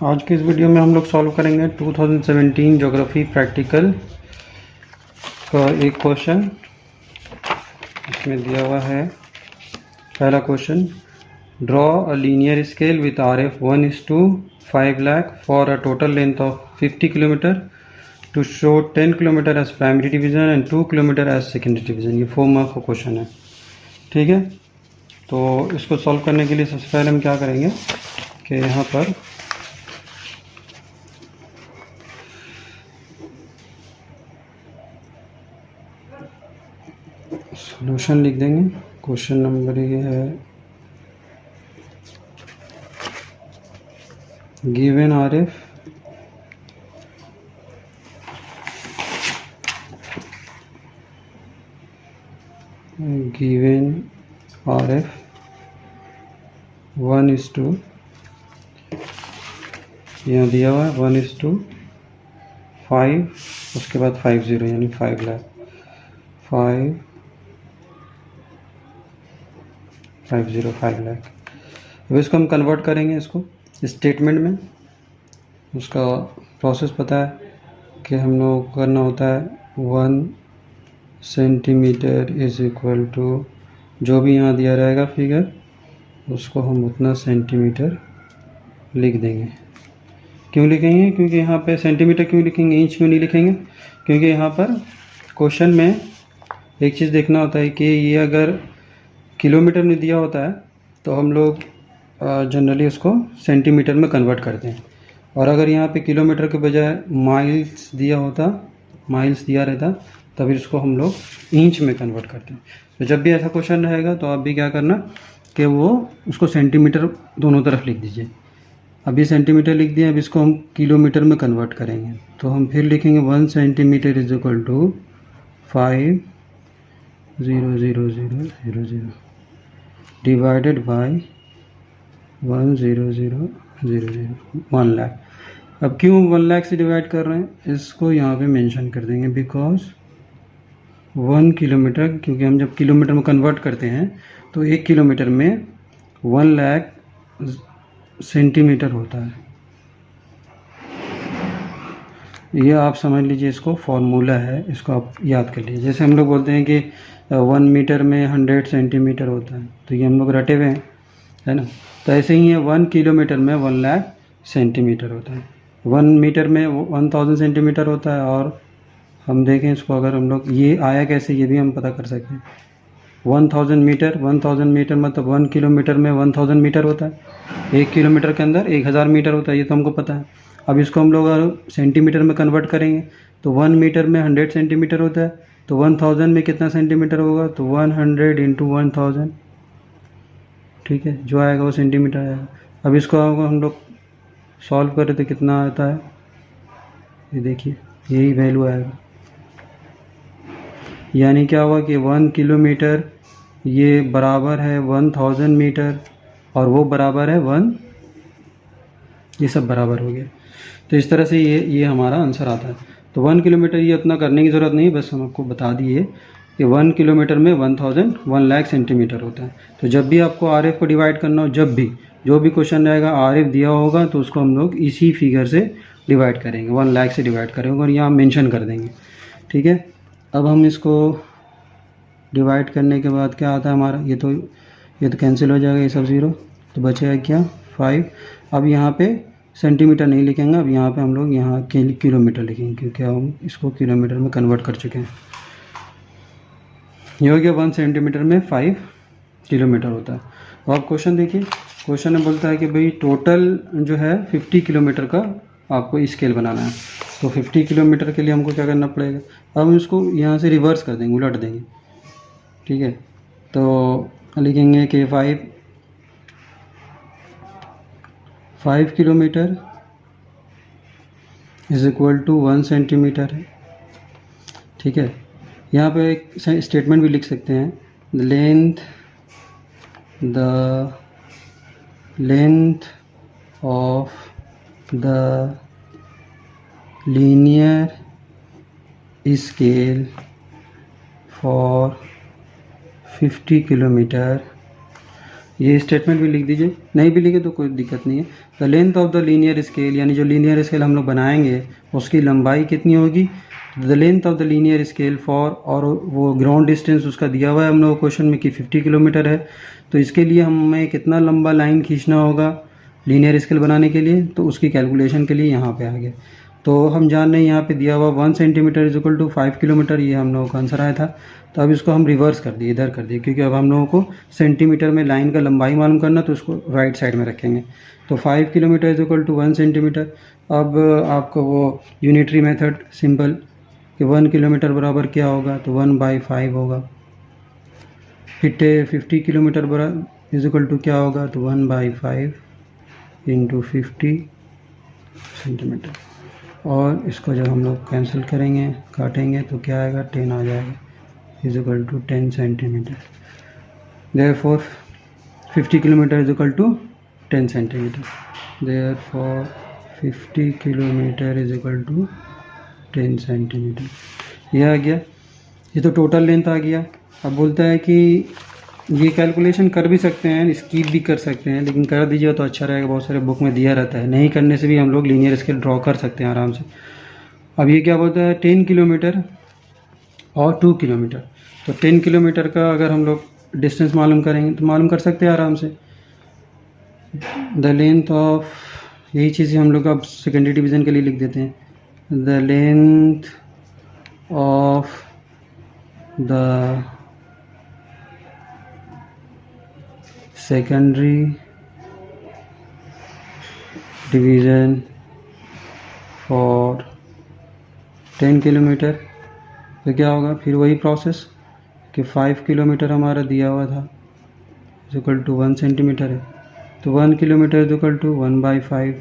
आज के इस वीडियो में हम लोग सॉल्व करेंगे 2017 ज्योग्राफी प्रैक्टिकल का एक क्वेश्चन। इसमें दिया हुआ है पहला question, draw a linear scale with RF 1:5 lakh for a total length of 50 kilometre to show 10 kilometre as primary division and 2 kilometre as secondary division. ये 4 मार्क का क्वेश्चन है। ठीक है, तो इसको सॉल्व करने के लिए सबसे पहले हम क्या करेंगे कि यहाँ पर सॉल्यूशन लिख देंगे। क्वेश्चन नंबर ये है, given RF one is two, यहाँ दिया हुआ है 1:5, उसके बाद 50 यानी 5 लाख 5 लाख। अब इसको हम कन्वर्ट करेंगे इसको स्टेटमेंट में। उसका प्रोसेस पता है कि हम लोग करना होता है 1 सेंटीमीटर इज इक्वल टू जो भी यहाँ दिया रहेगा फिगर, उसको हम उतना सेंटीमीटर लिख देंगे। क्यों लिखेंगे? क्योंकि यहाँ पे सेंटीमीटर क्यों लिखेंगे, इंच क्यों नहीं लिखेंगे? क्योंकि यहाँ पर क्वेश्चन में एक चीज़ देखना होता है कि ये अगर किलोमीटर में दिया होता है तो हम लोग जनरली उसको सेंटीमीटर में कन्वर्ट करते हैं, और अगर यहाँ पे किलोमीटर के बजाय माइल्स दिया रहता तब इसको हम लोग इंच में कन्वर्ट करते हैं। तो जब भी ऐसा क्वेश्चन रहेगा तो आप भी क्या करना कि वो उसको सेंटीमीटर दोनों तरफ लिख दीजिए। अभी सेंटीमीटर लिख दिया, अब इसको हम किलोमीटर में कन्वर्ट करेंगे तो हम फिर लिखेंगे 1 centimetre is equal to 5,000,000 divided by 1,000,000 1 lakh. अब क्यों 1 लाख से डिवाइड कर रहे हैं, इसको यहाँ पे मेंशन कर देंगे। बिकॉज 1 किलोमीटर, क्योंकि हम जब किलोमीटर में कन्वर्ट करते हैं तो 1 किलोमीटर में 1 लाख सेंटीमीटर होता है। ये आप समझ लीजिए, इसको फॉर्मूला है, इसको आप याद कर लीजिए। जैसे हम लोग बोलते हैं कि 1 मीटर में 100 सेंटीमीटर होता है, तो ये हम लोग रटे हुए हैं, है ना। तो ऐसे ही है 1 किलोमीटर में 1 लाख सेंटीमीटर होता है, 1 मीटर में 1000 सेंटीमीटर होता है। और हम देखें इसको, अगर हम लोग ये आया कैसे ये भी हम पता कर सकते हैं। 1000 मीटर मतलब 1 किलोमीटर में 1000 मीटर होता है, 1 किलोमीटर के अंदर 1000 मीटर होता है, ये तो हमको पता है। अब इसको हम लोग सेंटीमीटर में कन्वर्ट करेंगे तो 1 मीटर में 100 सेंटीमीटर होता है, तो 1000 में कितना सेंटीमीटर होगा, तो 100 इंटू 1000, ठीक है, जो आएगा वो सेंटीमीटर आएगा। अब इसको हम लोग सॉल्व करें तो कितना आता है, ये देखिए यही वैल्यू आएगा। यानी क्या हुआ कि 1 किलोमीटर ये बराबर है 1000 मीटर, और वो बराबर है 1, ये सब बराबर हो गया। तो इस तरह से ये हमारा आंसर आता है। तो 1 किलोमीटर ये उतना करने की ज़रूरत नहीं, बस हम आपको बता दिए कि 1 किलोमीटर में 1 लाख सेंटीमीटर होता है। तो जब भी आपको RF को डिवाइड करना हो, जब भी जो भी क्वेश्चन रहेगा RF दिया होगा तो उसको हम लोग इसी फिगर से डिवाइड करेंगे, 1 लाख से डिवाइड करेंगे और यहाँ मेंशन कर देंगे। ठीक है, अब हम इसको डिवाइड करने के बाद क्या आता है हमारा, ये तो कैंसिल हो जाएगा, ये सब 0, तो बचेगा क्या 5। अब यहाँ पे सेंटीमीटर नहीं लिखेंगे, अब यहाँ पे हम लोग यहाँ किलोमीटर लिखेंगे, क्योंकि हम इसको किलोमीटर में कन्वर्ट कर चुके हैं। ये हो गया 1 सेंटीमीटर में 5 किलोमीटर होता है। तो आप क्वेश्चन देखिए, क्वेश्चन में बोलता है कि भाई टोटल जो है 50 किलोमीटर का आपको स्केल बनाना है। तो 50 किलोमीटर के लिए हमको क्या करना पड़ेगा, अब हम इसको यहाँ से रिवर्स कर देंगे, उलट देंगे। ठीक है, तो लिखेंगे कि 5 kilometre is equal to 1 centimetre है। ठीक है, यहाँ पे एक स्टेटमेंट भी लिख सकते हैं, the length of the linear scale for 50 kilometre, ये स्टेटमेंट भी लिख दीजिए। नहीं भी लिखे तो कोई दिक्कत नहीं है, the length of the linear scale, यानी जो लीनियर स्केल हम लोग बनाएंगे उसकी लंबाई कितनी होगी, the length of the linear scale for, और वो ग्राउंड डिस्टेंस उसका दिया हुआ है हम लोग क्वेश्चन में कि 50 किलोमीटर है, तो इसके लिए हमें कितना लंबा लाइन खींचना होगा लीनियर स्केल बनाने के लिए, तो उसकी कैलकुलेशन के लिए यहाँ पे आ गया। तो हम जान रहे हैं यहाँ पे दिया हुआ 1 centimetre is equal to 5 kilometre, ये हम लोगों का आंसर आया था। तो अब इसको हम रिवर्स कर दिए, इधर कर दिए, क्योंकि अब हम लोगों को सेंटीमीटर में लाइन का लंबाई मालूम करना, तो उसको राइट साइड में रखेंगे। तो 5 kilometre is equal to 1 centimetre. अब आपको वो यूनिटरी मेथड सिंपल कि 1 किलोमीटर बराबर क्या होगा, तो 1/5 होगा। फिर 50 किलोमीटर बराबर इज इक्वल टू क्या होगा, तो 1/5 इंटू 50 सेंटीमीटर। और इसको जब हम लोग कैंसिल करेंगे, काटेंगे, तो क्या आएगा, 10 आ जाएगा, is equal to 10 centimetre. Therefore 50 kilometre is equal to 10 centimetre. Therefore 50 kilometre is equal to 10 centimetre. यह आ गया, ये तो टोटल लेंथ आ गया। अब बोलता है कि ये कैलकुलेशन कर भी सकते हैं, स्कीप भी कर सकते हैं, लेकिन कर दीजिए तो अच्छा रहेगा, बहुत सारे बुक में दिया रहता है। नहीं करने से भी हम लोग लीनियर स्केल ड्रॉ कर सकते हैं आराम से। अब ये क्या बोलता है, 10 किलोमीटर और 2 किलोमीटर। तो 10 किलोमीटर का अगर हम लोग डिस्टेंस मालूम करेंगे तो मालूम कर सकते हैं आराम से। द लेंथ ऑफ, यही चीज़ें हम लोग अब सेकेंडरी डिवीज़न के लिए लिख देते हैं, the length of the secondary division for 10 kilometre. तो क्या होगा, फिर वही प्रोसेस कि 5 किलोमीटर हमारा दिया हुआ था इज इक्वल टू 1 सेंटीमीटर है, तो 1 किलोमीटर इज इक्वल टू 1/5।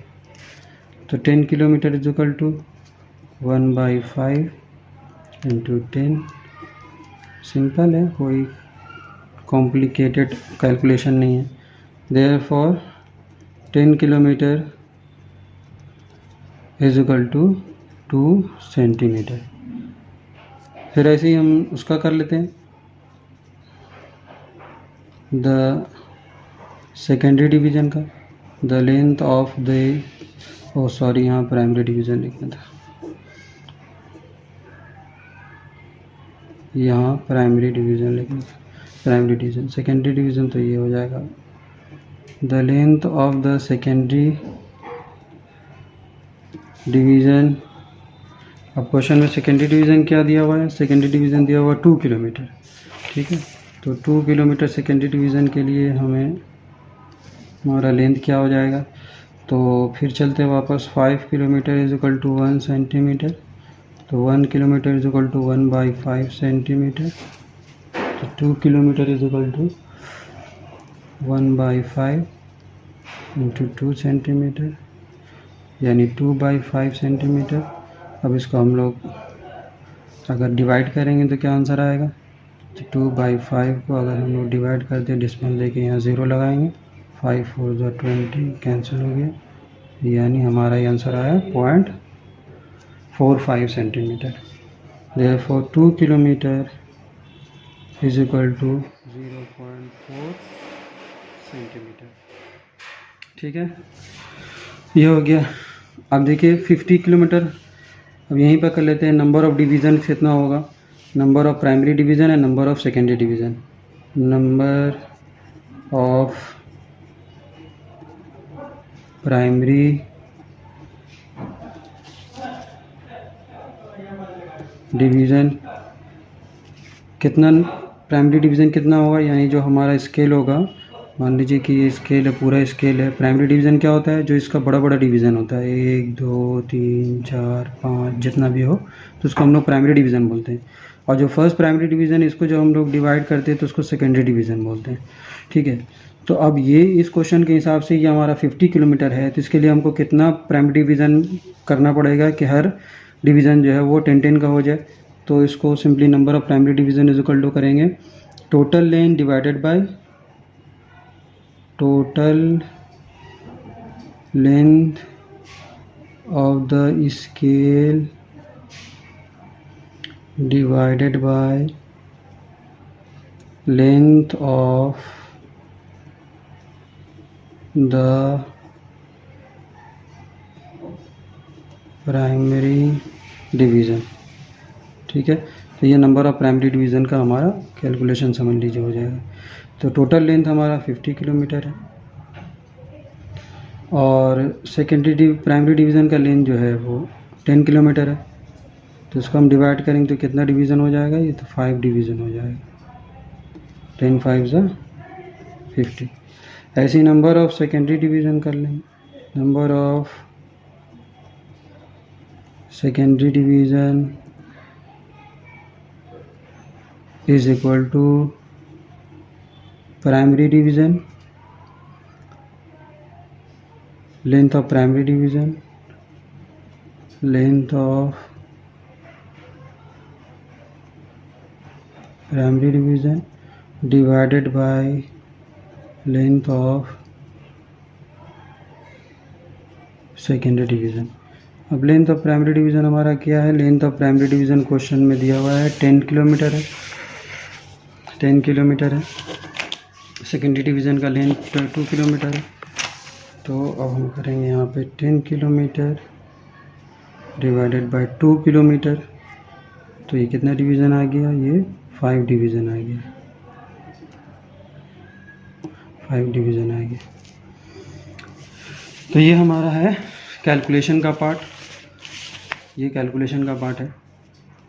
तो 10 kilometre is equal to 1/5 into 10। Simple है, कोई कॉम्प्लिकेटेड कैलकुलेशन नहीं है। Therefore 10 kilometre is equal to 2 centimetre. फिर ऐसे ही हम उसका कर लेते हैं, द सेकेंडरी डिवीज़न का, the length of the, oh sorry यहाँ प्राइमरी डिवीज़न लिखना था, यहाँ प्राइमरी डिवीज़न लिखना था, प्राइमरी डिवीज़न। सेकेंडरी डिवीज़न तो ये हो जाएगा, the length of the secondary division. अब क्वेश्चन में सेकेंडरी डिवीज़न क्या दिया हुआ है, सेकेंडरी डिवीज़न दिया हुआ 2 किलोमीटर, ठीक है। तो 2 किलोमीटर सेकेंडरी डिवीज़न के लिए हमें हमारा लेंथ क्या हो जाएगा, तो फिर चलते हैं वापस। 5 kilometre is equal to 1 centimetre, तो 1 kilometre is equal to 1/5 centimetre. तो 2 किलोमीटर इज इक्वल टू 1/5 इंटू 2 सेंटीमीटर, यानी 2/5 सेंटीमीटर। अब इसको हम लोग अगर डिवाइड करेंगे तो क्या आंसर आएगा, तो 2/5 को अगर हम लोग डिवाइड करते हैं, डिस्मल देके यहाँ 0 लगाएंगे, 5 4 20 कैंसिल हो गया, यानी हमारा ये आंसर आया 0.45 centimetre. Therefore 2 kilometre is equal to 0.4 centimetre. ठीक है, ये हो गया। अब देखिए 50 किलोमीटर, अब यहीं पर कर लेते हैं। नंबर ऑफ डिवीज़न कितना होगा, नंबर ऑफ प्राइमरी डिवीज़न है, number of secondary division. Number of primary division कितना, प्राइमरी डिवीज़न कितना होगा, यानी जो हमारा स्केल होगा, मान लीजिए कि ये स्केल है, पूरा स्केल है। प्राइमरी डिवीज़न क्या होता है, जो इसका बड़ा बड़ा डिवीज़न होता है, 1 2 3 4 5 जितना भी हो, तो उसको हम लोग प्राइमरी डिवीज़न बोलते हैं। और जो फर्स्ट प्राइमरी डिवीज़न, इसको जो हम लोग डिवाइड करते हैं तो उसको सेकेंडरी डिवीज़न बोलते हैं। ठीक है, तो अब ये इस क्वेश्चन के हिसाब से ये हमारा 50 किलोमीटर है, तो इसके लिए हमको कितना प्राइमरी डिवीज़न करना पड़ेगा कि हर डिवीज़न जो है वो 10 का हो जाए। तो इसको simply number of primary division is equal to करेंगे total length divided by total length of the scale divided by length of the primary division, ठीक है। तो ये नंबर ऑफ प्राइमरी डिवीज़न का हमारा कैलकुलेशन समझ लीजिए हो जाएगा। तो टोटल लेंथ हमारा 50 किलोमीटर है और सेकेंडरी प्राइमरी डिवीज़न का लेंथ जो है वो 10 किलोमीटर है। तो इसको हम डिवाइड करेंगे तो कितना डिवीज़न हो जाएगा, ये तो 5 डिवीज़न हो जाएगा। 10 5 ज़ा 50। ऐसे ही नंबर ऑफ सेकेंडरी डिवीज़न कर लेंगे। Number of secondary division is equal to primary division, length of primary division, length of primary division divided by length of secondary division. अब लेंथ ऑफ प्राइमरी डिवीज़न हमारा क्या है, length of primary division question में दिया हुआ है 10 kilometre है, 10 kilometre है। सेकेंडरी डिवीज़न का लेंथ 2 किलोमीटर है। तो अब हम करेंगे यहाँ पे 10 किलोमीटर डिवाइडेड बाय 2 किलोमीटर। तो ये कितना डिवीज़न आ गया, ये 5 डिवीज़न आ गया, 5 डिवीज़न आ गया। तो ये हमारा है कैलकुलेशन का पार्ट, ये कैलकुलेशन का पार्ट है।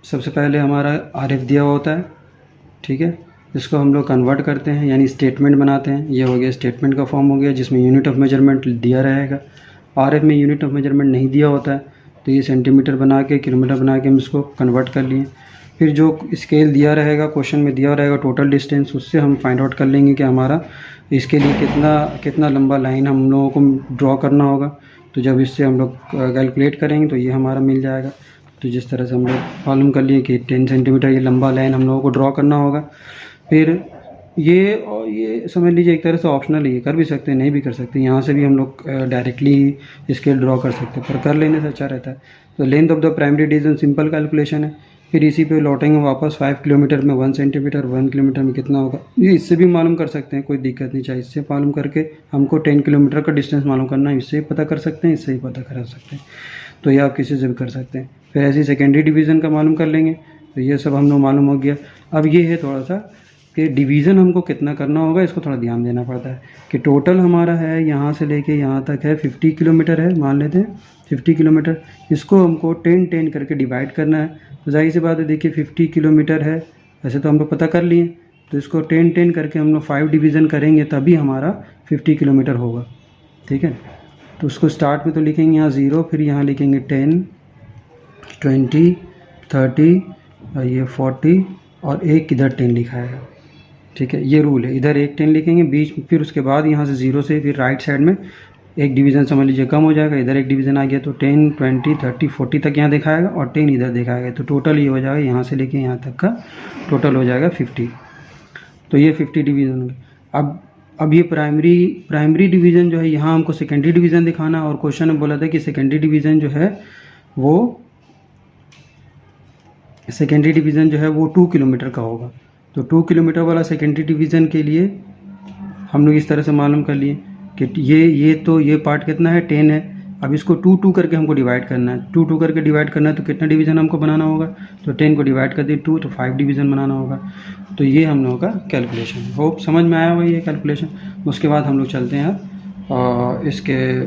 सबसे पहले हमारा आरएफ दिया हुआ होता है, ठीक है। इसको हम लोग कन्वर्ट करते हैं यानी स्टेटमेंट बनाते हैं। ये हो गया स्टेटमेंट का फॉर्म हो गया जिसमें यूनिट ऑफ मेजरमेंट दिया रहेगा। आरएफ में यूनिट ऑफ मेजरमेंट नहीं दिया होता है तो ये सेंटीमीटर बना के किलोमीटर बना के हम इसको कन्वर्ट कर लिए। फिर जो स्केल दिया रहेगा, क्वेश्चन में दिया रहेगा टोटल डिस्टेंस, उससे हम फाइंड आउट कर लेंगे कि हमारा इसके लिए कितना लंबा लाइन हम लोगों को ड्रॉ करना होगा। तो जब इससे हम लोग कैलकुलेट करेंगे तो ये हमारा मिल जाएगा। तो जिस तरह से हम लोग मालूम कर लिए कि 10 सेंटीमीटर ये लंबा लाइन हम लोगों को ड्रॉ करना होगा। फिर ये समझ लीजिए एक तरह से ऑप्शनल है, ये कर भी सकते हैं नहीं भी कर सकते। यहाँ से भी हम लोग डायरेक्टली स्केल ड्रॉ कर सकते हैं, पर कर लेने से अच्छा रहता है। तो length of the primary division simple calculation है। फिर इसी पे लौटेंगे वापस 5 किलोमीटर में 1 सेंटीमीटर, 1 किलोमीटर में कितना होगा ये इससे भी मालूम कर सकते हैं, कोई दिक्कत नहीं। चाहिए इससे मालूम करके हमको 10 किलोमीटर का डिस्टेंस मालूम करना है, इससे पता कर सकते हैं, इससे ही पता करा सकते हैं। तो ये आप किसी से भी कर सकते हैं। फिर ऐसे ही सेकेंडरी डिवीज़न का मालूम कर लेंगे। तो ये सब हम लोग मालूम हो गया। अब ये है थोड़ा सा कि डिवीज़न हमको कितना करना होगा, इसको थोड़ा ध्यान देना पड़ता है कि टोटल हमारा है यहाँ से लेके यहाँ तक है 50 किलोमीटर है, मान लेते हैं 50 किलोमीटर। इसको हमको 10 करके डिवाइड करना है। तो जाहिर सी बात है, देखिए 50 किलोमीटर है, वैसे तो हम लोग पता कर लिए। तो इसको 10 करके हम लोग 5 डिवीज़न करेंगे तभी हमारा 50 किलोमीटर होगा, ठीक है। तो उसको स्टार्ट में तो लिखेंगे यहाँ 0, फिर यहाँ लिखेंगे 10, 20, 30 और ये 40 और एक इधर 10 लिखा है, ठीक है। ये रूल है, इधर एक 10 लिखेंगे बीच, फिर उसके बाद यहाँ से 0 से फिर राइट साइड में एक डिवीज़न समझ लीजिए कम हो जाएगा, इधर एक डिवीज़न आ गया तो 10, 20, 30, 40 तक यहाँ दिखाएगा और 10 इधर दिखाएगा। तो टोटल ये हो जाएगा यहाँ से लेके यहाँ तक का टोटल हो जाएगा 50। तो ये 50 डिवीज़न हो गया। अब ये प्राइमरी डिवीज़न जो है यहाँ हमको सेकेंडरी डिवीज़न दिखाना, और क्वेश्चन में बोला था कि सेकेंडरी डिवीज़न जो है वो 2 किलोमीटर का होगा। तो 2 किलोमीटर वाला सेकेंडरी डिवीज़न के लिए हम लोग इस तरह से मालूम कर लिए कि ये पार्ट कितना है 10 है। अब इसको 2 करके हमको डिवाइड करना है, 2 करके डिवाइड करना है। तो कितना डिवीज़न हमको बनाना होगा, तो 10 को डिवाइड कर दिए 2 तो 5 डिवीज़न बनाना होगा। तो ये हम लोगों का कैलकुलेशन, होप समझ में आया हुआ ये कैलकुलेशन। उसके बाद हम लोग चलते हैं अब इसके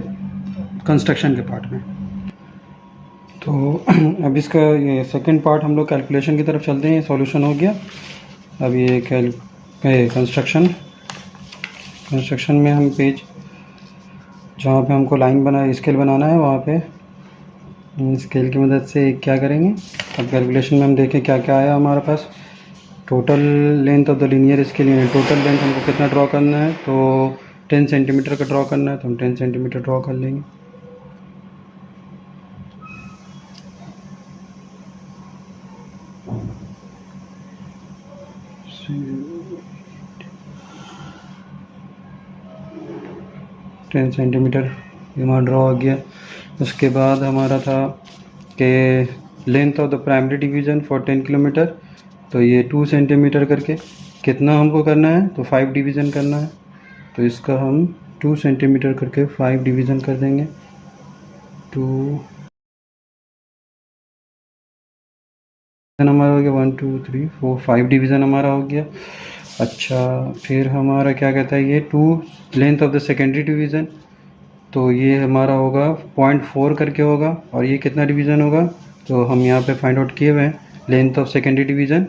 कंस्ट्रक्शन के पार्ट में। तो अब इसका ये सेकेंड पार्ट हम लोग कैलकुलेशन की तरफ चलते हैं। सॉल्यूशन हो गया। अब ये कंस्ट्रक्शन में हम पेज जहाँ पे हमको लाइन स्केल बनाना है वहाँ पे स्केल की मदद से क्या करेंगे। अब कैलकुलेशन में हम देखें क्या क्या आया हमारे पास। Total length of the linear scale यानी टोटल लेंथ हमको कितना ड्रॉ करना है, तो 10 सेंटीमीटर का ड्रॉ करना है, तो हम 10 सेंटीमीटर ड्रॉ कर लेंगे। टेन सेंटीमीटर हमारा ड्रॉ हो गया। उसके बाद हमारा था कि length of the primary division for 10 kilometre, तो ये 2 सेंटीमीटर करके कितना हमको करना है, तो 5 डिवीज़न करना है। तो इसका हम 2 सेंटीमीटर करके 5 डिवीज़न कर देंगे। 2 हमारा हो गया 1 2 3 4 5 डिवीज़न हमारा हो गया। अच्छा, फिर हमारा क्या कहता है ये 2 length of the secondary division, तो ये हमारा होगा 0.4 करके होगा। और ये कितना डिवीज़न होगा, तो हम यहाँ पे फाइंड आउट किए हुए हैं। लेंथ ऑफ सेकेंडरी डिवीज़न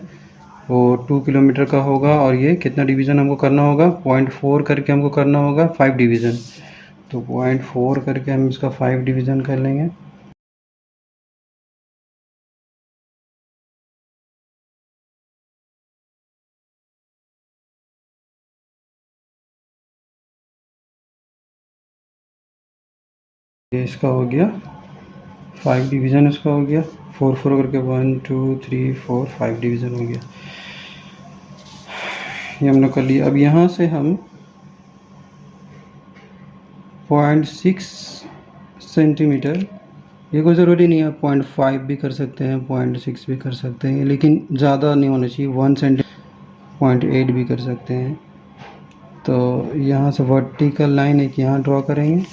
वो 2 किलोमीटर का होगा, और ये कितना डिवीज़न हमको करना होगा, 0.4 करके हमको करना होगा 5 डिवीज़न। तो 0.4 करके हम इसका 5 डिवीज़न कर लेंगे। ये इसका हो गया 5 डिवीज़न, इसका हो गया 4 4 करके 1 2 3 4 5 डिवीज़न हो गया। ये हम लोग कर लिया। अब यहाँ से हम 0.6 सेंटीमीटर, ये कोई ज़रूरी नहीं है, 0.5 भी कर सकते हैं, 0.6 भी कर सकते हैं, लेकिन ज़्यादा नहीं होना चाहिए। 1 सेंटीमीटर 0.8 भी कर सकते हैं। तो यहाँ से वर्टिकल लाइन एक यहाँ ड्रॉ करेंगे,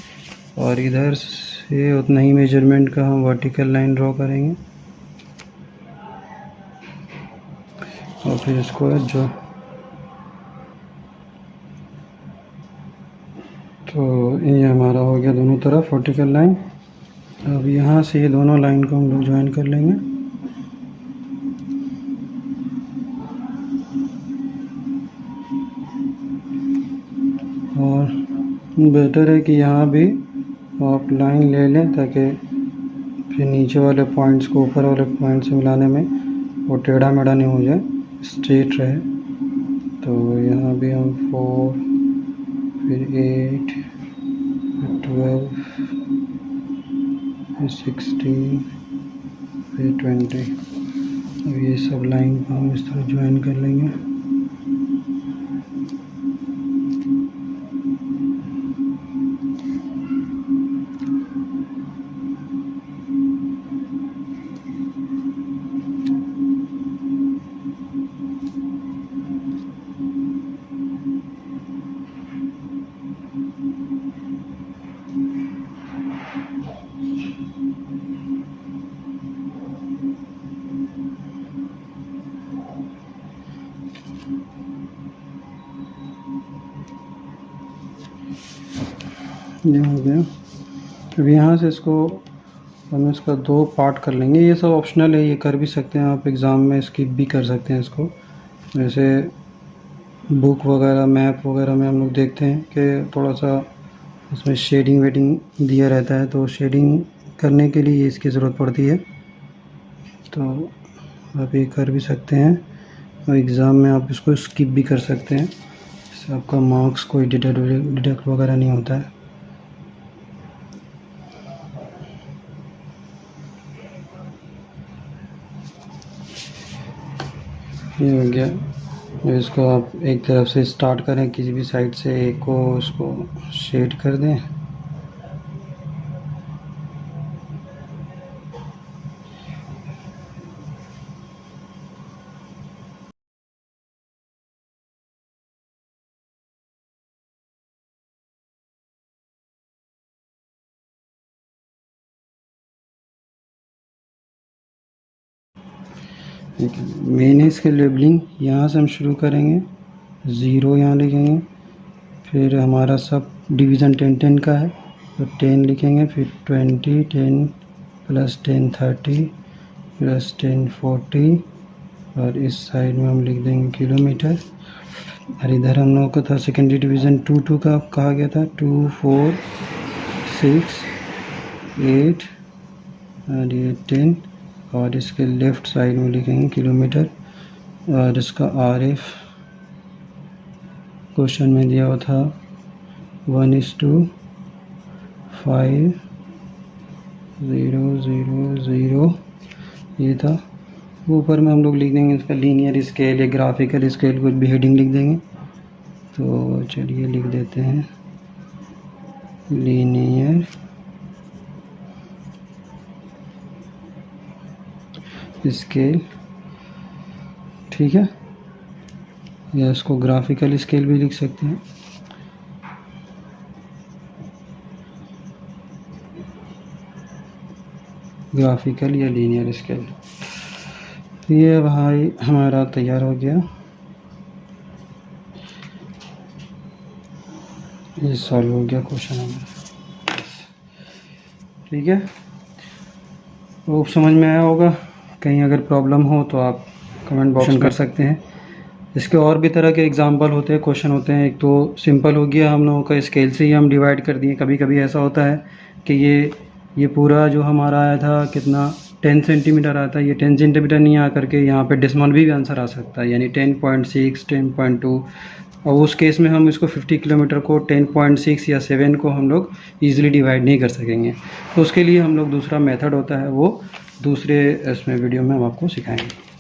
और इधर से उतना ही मेजरमेंट का हम वर्टिकल लाइन ड्रॉ करेंगे, और फिर इसको जो तो ये हमारा हो गया दोनों तरफ वर्टिकल लाइन। अब यहाँ से ये दोनों लाइन को हम लोग ज्वाइन कर लेंगे। और बेटर है कि यहाँ भी आप लाइन ले लें, ताकि फिर नीचे वाले पॉइंट्स को ऊपर वाले पॉइंट से मिलाने में वो टेढ़ा मेढ़ा नहीं हो जाए, स्ट्रेट रहे। तो यहाँ भी हम 4 फिर 8 फिर 12 फिर 16 फिर 20। अब ये सब लाइन को हम इस तरह ज्वाइन कर लेंगे। ये हो गया। अब यहाँ से इसको हम इसका 2 पार्ट कर लेंगे। ये सब ऑप्शनल है, ये कर भी सकते हैं आप, एग्ज़ाम में स्किप भी कर सकते हैं इसको। जैसे बुक वगैरह मैप वगैरह में हम लोग देखते हैं कि थोड़ा सा उसमें शेडिंग वेडिंग दिया रहता है, तो शेडिंग करने के लिए इसकी ज़रूरत पड़ती है। तो आप ये कर भी सकते हैं, और एग्ज़ाम में आप इसको स्किप भी कर सकते हैं, इससे आपका मार्क्स कोई डिडक्ट वगैरह नहीं होता है। ये हो गया। जो इसको आप एक तरफ से स्टार्ट करें, किसी भी साइड से एक को उसको शेड कर दें। मेन है इसके लेबलिंग, यहाँ से हम शुरू करेंगे, 0 यहाँ लिखेंगे, फिर हमारा सब डिवीज़न 10 10 का है तो 10 लिखेंगे, फिर 20 10 प्लस 10 30 प्लस 10 40, और इस साइड में हम लिख देंगे किलोमीटर। और इधर हम लोगों को था सेकेंडरी डिवीज़न 2 2 का कहा गया था, 2 4 6 8 और ये 10, और इसके लेफ़्ट साइड में लिखेंगे किलोमीटर। और इसका RF क्वेश्चन में दिया हुआ था 1:5 0 0 0, ये था। ऊपर में हम लोग लिख देंगे इसका लीनियर स्केल या ग्राफिकल स्केल, कुछ भी हेडिंग लिख देंगे। तो चलिए लिख देते हैं लीनियर स्केल, ठीक है, या इसको ग्राफिकल स्केल भी लिख सकते हैं। ग्राफिकल या लीनियर स्केल, तो ये भाई हमारा तैयार हो गया, ये सॉल्व हो गया क्वेश्चन हमारा। ठीक है, तो समझ में आया होगा। कहीं अगर प्रॉब्लम हो तो आप कमेंट बॉक्स में कर सकते हैं। इसके और भी तरह के एग्जांपल होते हैं, क्वेश्चन होते हैं। एक तो सिंपल हो गया, हम लोगों का स्केल से ही हम डिवाइड कर दिए। कभी कभी ऐसा होता है कि ये पूरा जो हमारा आया था कितना 10 सेंटीमीटर आता है, ये 10 सेंटीमीटर नहीं आ करके यहाँ पे डेसिमल भी आंसर आ सकता है, यानी 10.6, 10.2। और उस केस में हम इसको 50 किलोमीटर को 10.6 या 7 को हम लोग ईज़िली डिवाइड नहीं कर सकेंगे। तो उसके लिए हम लोग दूसरा मेथड होता है, वो दूसरे इसमें वीडियो में हम आपको सिखाएंगे।